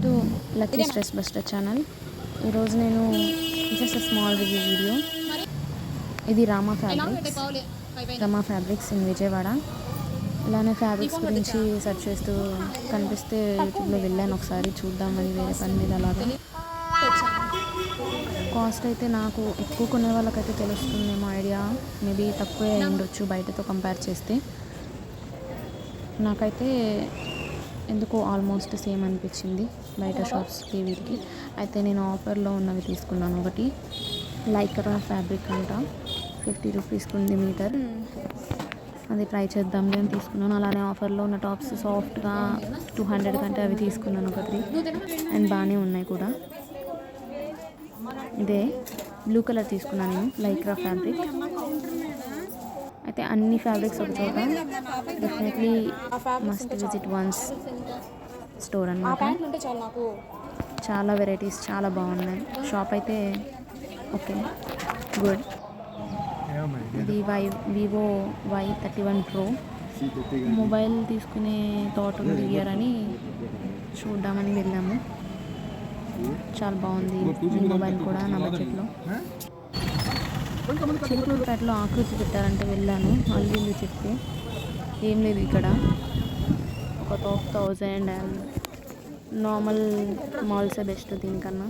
To lucky stress buster channel. ఈరోజు నేను just small review video. ఇది రామా ఫ్యాబ్రిక్స్ ఇన్ విజయవాడ. ఇలానే ఫ్యాబ్రిక్స్ గురించి సెర్చ్ చేస్తూ కనిపిస్తే యూట్యూబ్లో వెళ్ళాను ఒకసారి చూద్దామని, వేరే పని మీద. అలాగా కాస్ట్ అయితే నాకు ఎక్కువ కొనే వాళ్ళకైతే తెలుస్తుందేమో ఐడియా, మేబీ తక్కువే ఉండొచ్చు బయటతో కంపేర్ చేస్తే. నాకైతే ఎందుకో ఆల్మోస్ట్ సేమ్ అనిపించింది బయట షాప్స్కి వీటికి. అయితే నేను ఆఫర్లో ఉన్నవి తీసుకున్నాను. ఒకటి లైక్రా ఫ్యాబ్రిక్ అంట, 50 రూపీస్కి ఉంది మీటర్. అది ట్రై చేద్దాంలే అని తీసుకున్నాను. అలానే ఆఫర్లో ఉన్న టాప్స్ సాఫ్ట్గా 200 కంటే అవి తీసుకున్నాను ఒక 3, అండ్ బాగానే ఉన్నాయి కూడా. ఇదే బ్లూ కలర్ తీసుకున్నాను నేను, లైక్రా ఫ్యాబ్రిక్. అయితే అన్ని ఫ్యాబ్రిక్స్ ఒక చోట, definitely must visit once store అన్నమాట. చాలా వెరైటీస్ చాలా బాగున్నాయి. షాప్ అయితే ఓకే, గుడ్. ఇది వివో Y31 Pro మొబైల్ తీసుకునే థాట్ ఉంది ఇయర్ అని చూద్దామని వెళ్ళాము. చాలా బాగుంది ఈ మొబైల్ కూడా నా బడ్జెట్లో. చిలుకూరుపేటలో ఆకృతి పెట్టారంటే వెళ్ళాను, అల్లు చెప్తే ఏం లేదు ఇక్కడ. ఒక 1000 అండ్ నార్మల్ మాల్సే బెస్ట్ దీనికన్నా.